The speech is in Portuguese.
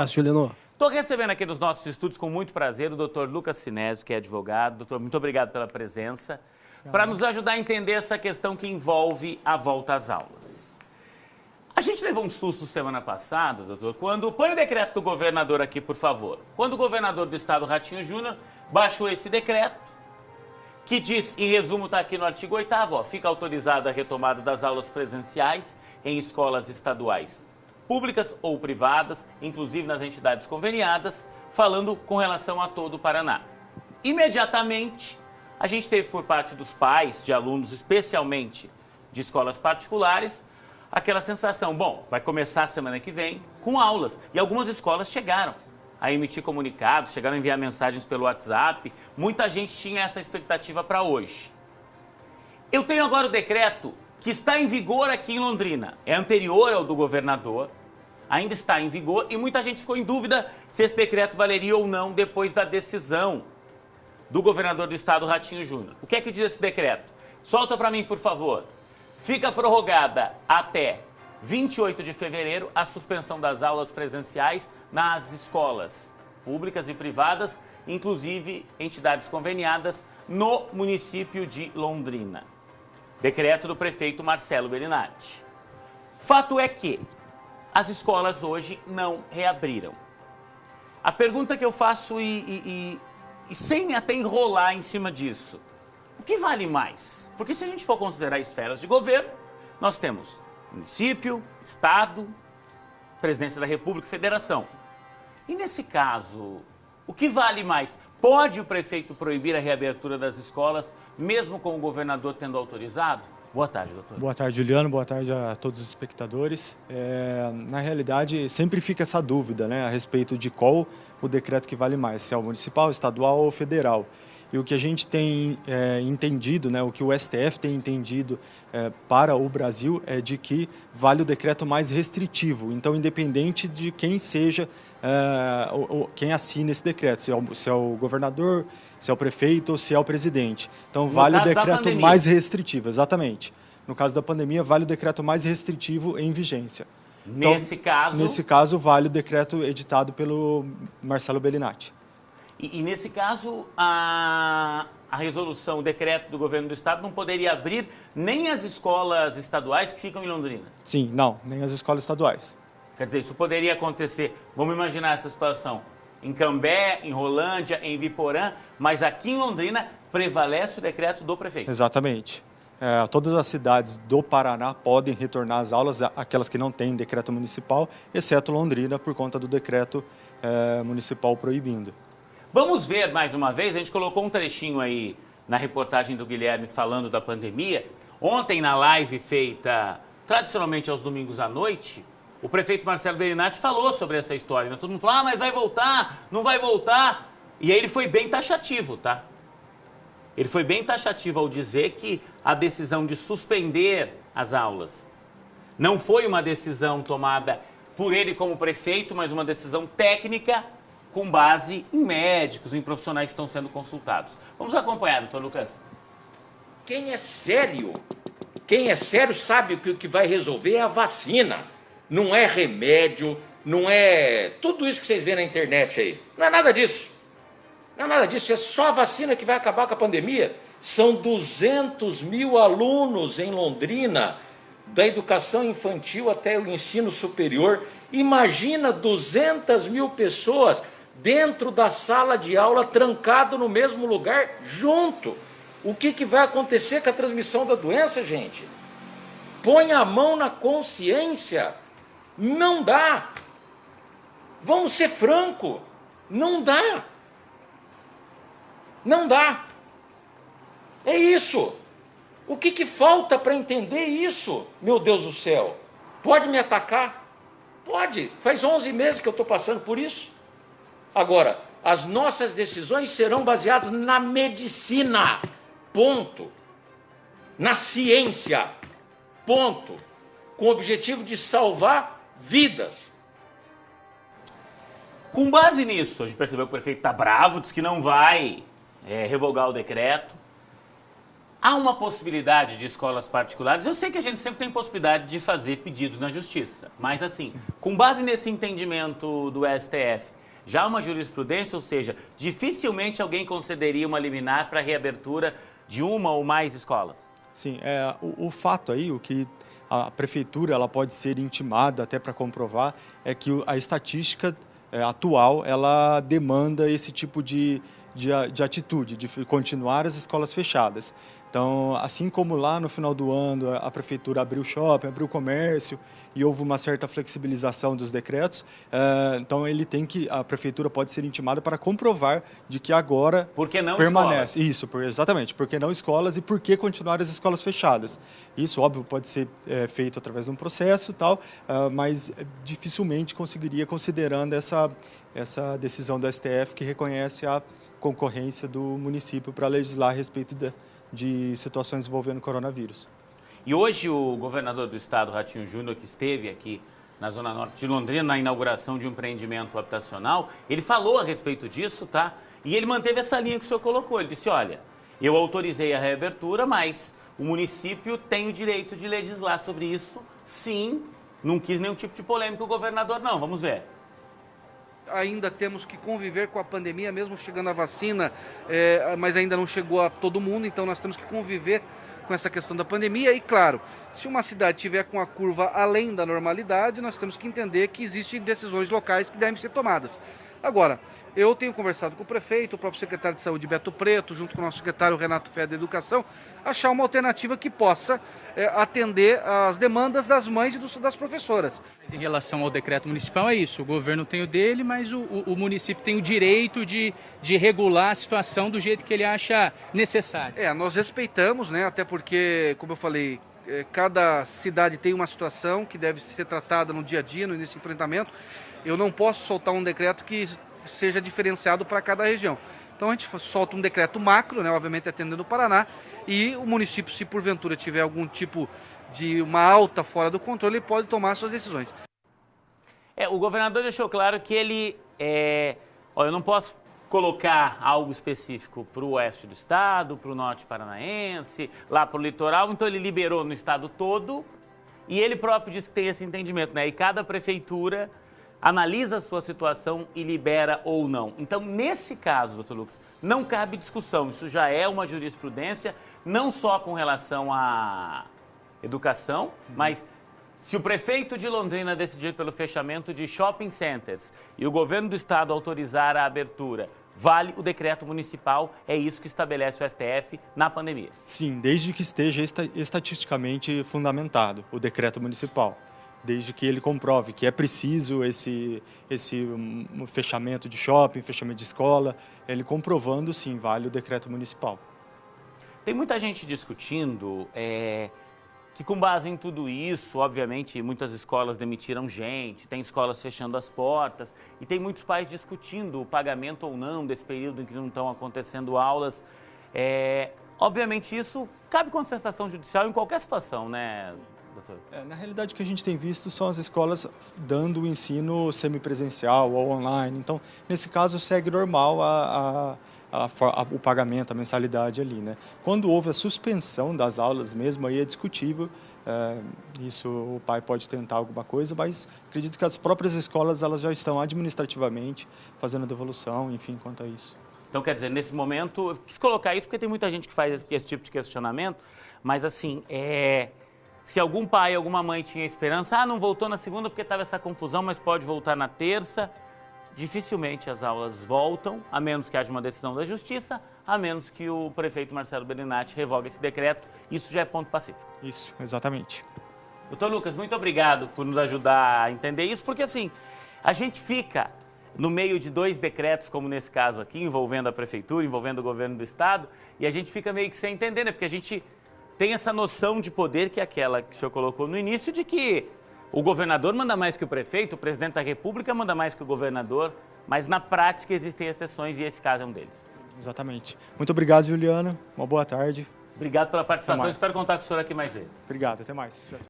Juliano. Estou recebendo aqui nos nossos estúdios com muito prazer o doutor Lucas Sinésio, que é advogado. Doutor, muito obrigado pela presença, para nos ajudar a entender essa questão que envolve a volta às aulas. A gente levou um susto semana passada, doutor, quando... Põe o decreto do governador aqui, por favor. Quando o governador do estado, Ratinho Júnior, baixou esse decreto, que diz, em resumo, está aqui no artigo 8º, ó, fica autorizada a retomada das aulas presenciais em escolas estaduais públicas ou privadas, inclusive nas entidades conveniadas, falando com relação a todo o Paraná. Imediatamente, a gente teve por parte dos pais de alunos, especialmente de escolas particulares, aquela sensação, bom, vai começar a semana que vem com aulas. E algumas escolas chegaram a emitir comunicados, chegaram a enviar mensagens pelo WhatsApp. Muita gente tinha essa expectativa para hoje. Eu tenho agora o decreto que está em vigor aqui em Londrina. É anterior ao do governador, ainda está em vigor e muita gente ficou em dúvida se esse decreto valeria ou não depois da decisão do governador do estado, Ratinho Júnior. O que é que diz esse decreto? Solta para mim, por favor. Fica prorrogada até 28 de fevereiro a suspensão das aulas presenciais nas escolas públicas e privadas, inclusive entidades conveniadas no município de Londrina. Decreto do prefeito Marcelo Bellinati. Fato é que as escolas hoje não reabriram. A pergunta que eu faço e sem até enrolar em cima disso, o que vale mais? Porque se a gente for considerar esferas de governo, nós temos município, estado, presidência da República e federação. E nesse caso, o que vale mais? Pode o prefeito proibir a reabertura das escolas, mesmo com o governador tendo autorizado? Boa tarde, doutor. Boa tarde, Juliano. Boa tarde a todos os espectadores. Na realidade, sempre fica essa dúvida, né, a respeito de qual o decreto que vale mais, se é o municipal, estadual ou federal. E o que a gente tem entendido, né, o que o STF tem entendido para o Brasil é de que vale o decreto mais restritivo. Então, independente de quem seja, quem assina esse decreto, se é o governador, se é o prefeito ou se é o presidente. Então, vale o decreto mais restritivo, exatamente. No caso da pandemia, vale o decreto mais restritivo em vigência. Então, nesse caso, vale o decreto editado pelo Marcelo Bellinati. E nesse caso, a resolução, o decreto do governo do estado não poderia abrir nem as escolas estaduais que ficam em Londrina? Sim, não, nem as escolas estaduais. Quer dizer, isso poderia acontecer, vamos imaginar essa situação, em Cambé, em Rolândia, em Biporã, mas aqui em Londrina prevalece o decreto do prefeito. Exatamente. Todas as cidades do Paraná podem retornar às aulas, aquelas que não têm decreto municipal, exceto Londrina, por conta do decreto municipal proibindo. Vamos ver mais uma vez, a gente colocou um trechinho aí na reportagem do Guilherme falando da pandemia. Ontem, na live feita tradicionalmente aos domingos à noite, o prefeito Marcelo Bellinati falou sobre essa história. Todo mundo falou, mas vai voltar, não vai voltar. E aí ele foi bem taxativo, tá? Ele foi bem taxativo ao dizer que a decisão de suspender as aulas não foi uma decisão tomada por ele como prefeito, mas uma decisão técnica com base em médicos, em profissionais que estão sendo consultados. Vamos acompanhar, doutor Lucas. Quem é sério sabe que o que vai resolver é a vacina. Não é remédio, não é tudo isso que vocês veem na internet aí. Não é nada disso. Não é nada disso, é só a vacina que vai acabar com a pandemia. São 200 mil alunos em Londrina, da educação infantil até o ensino superior. Imagina 200 mil pessoas dentro da sala de aula, trancado no mesmo lugar, junto. O que vai acontecer com a transmissão da doença, gente? Põe a mão na consciência. Não dá. Vamos ser franco. Não dá. Não dá. É isso. O que falta para entender isso? Meu Deus do céu. Pode me atacar? Pode. Faz 11 meses que eu estou passando por isso. Agora, as nossas decisões serão baseadas na medicina, ponto. Na ciência, ponto. Com o objetivo de salvar vidas. Com base nisso, a gente percebeu que o prefeito está bravo, diz que não vai revogar o decreto. Há uma possibilidade de escolas particulares, eu sei que a gente sempre tem possibilidade de fazer pedidos na justiça, mas assim, com base nesse entendimento do STF, já há uma jurisprudência, ou seja, dificilmente alguém concederia uma liminar para a reabertura de uma ou mais escolas? Sim, o fato aí, o que a prefeitura ela pode ser intimada até para comprovar, é que a estatística atual, ela demanda esse tipo de atitude, de continuar as escolas fechadas. Então, assim como lá no final do ano a prefeitura abriu o shopping, abriu o comércio e houve uma certa flexibilização dos decretos, então a prefeitura pode ser intimada para comprovar de que agora por que não permanece. Escolas? Isso, exatamente, por que não escolas e por que continuar as escolas fechadas. Isso, óbvio, pode ser feito através de um processo e tal, mas dificilmente conseguiria, considerando essa decisão do STF que reconhece a concorrência do município para legislar a respeito de situações envolvendo coronavírus. E hoje o governador do estado, Ratinho Júnior, que esteve aqui na Zona Norte de Londrina, na inauguração de um empreendimento habitacional, ele falou a respeito disso, tá? E ele manteve essa linha que o senhor colocou. Ele disse, olha, eu autorizei a reabertura, mas o município tem o direito de legislar sobre isso, sim. Não quis nenhum tipo de polêmica o governador, não. Vamos ver. Ainda temos que conviver com a pandemia, mesmo chegando a vacina, mas ainda não chegou a todo mundo, então nós temos que conviver com essa questão da pandemia. E claro, se uma cidade tiver com a curva além da normalidade, nós temos que entender que existem decisões locais que devem ser tomadas. Agora, eu tenho conversado com o prefeito, o próprio secretário de Saúde, Beto Preto, junto com o nosso secretário Renato Fé da Educação, achar uma alternativa que possa atender às demandas das mães e das professoras. Em relação ao decreto municipal é isso, o governo tem o dele, mas o município tem o direito de regular a situação do jeito que ele acha necessário. Nós respeitamos, né? Até porque, como eu falei, cada cidade tem uma situação que deve ser tratada no dia a dia, nesse enfrentamento. Eu não posso soltar um decreto que seja diferenciado para cada região. Então a gente solta um decreto macro, né, obviamente atendendo o Paraná, e o município, se porventura tiver algum tipo de uma alta fora do controle, ele pode tomar suas decisões. O governador deixou claro que ele, eu não posso colocar algo específico para o oeste do estado, para o norte paranaense, lá para o litoral, então ele liberou no estado todo e ele próprio disse que tem esse entendimento, né? E cada prefeitura analisa a sua situação e libera ou não. Então, nesse caso, doutor Lucas, não cabe discussão. Isso já é uma jurisprudência, não só com relação à educação, mas se o prefeito de Londrina decidir pelo fechamento de shopping centers e o governo do estado autorizar a abertura, vale o decreto municipal, é isso que estabelece o STF na pandemia. Sim, desde que esteja estatisticamente fundamentado o decreto municipal. Desde que ele comprove que é preciso esse fechamento de shopping, fechamento de escola, ele comprovando, sim, vale o decreto municipal. Tem muita gente discutindo que com base em tudo isso, obviamente, muitas escolas demitiram gente, tem escolas fechando as portas e tem muitos pais discutindo o pagamento ou não desse período em que não estão acontecendo aulas. Obviamente, isso cabe contestação judicial em qualquer situação, né, doutor? Na realidade, o que a gente tem visto são as escolas dando o ensino semipresencial ou online. Então, nesse caso, segue normal o pagamento, a mensalidade ali, né? Quando houve a suspensão das aulas mesmo, aí é discutível. Isso o pai pode tentar alguma coisa, mas acredito que as próprias escolas elas já estão administrativamente fazendo a devolução, enfim, quanto a isso. Então, quer dizer, nesse momento, eu quis colocar isso porque tem muita gente que faz esse tipo de questionamento, mas assim, se algum pai, alguma mãe tinha esperança, não voltou na segunda porque estava essa confusão, mas pode voltar na terça, dificilmente as aulas voltam, a menos que haja uma decisão da Justiça, a menos que o prefeito Marcelo Bellinati revogue esse decreto. Isso já é ponto pacífico. Isso, exatamente. Doutor Lucas, muito obrigado por nos ajudar a entender isso, porque assim, a gente fica no meio de dois decretos, como nesse caso aqui, envolvendo a prefeitura, envolvendo o governo do estado, e a gente fica meio que sem entender, né? Porque a gente tem essa noção de poder, que é aquela que o senhor colocou no início, de que o governador manda mais que o prefeito, o presidente da República manda mais que o governador, mas na prática existem exceções e esse caso é um deles. Exatamente. Muito obrigado, Juliano. Uma boa tarde. Obrigado pela participação. Espero contar com o senhor aqui mais vezes. Obrigado, até mais.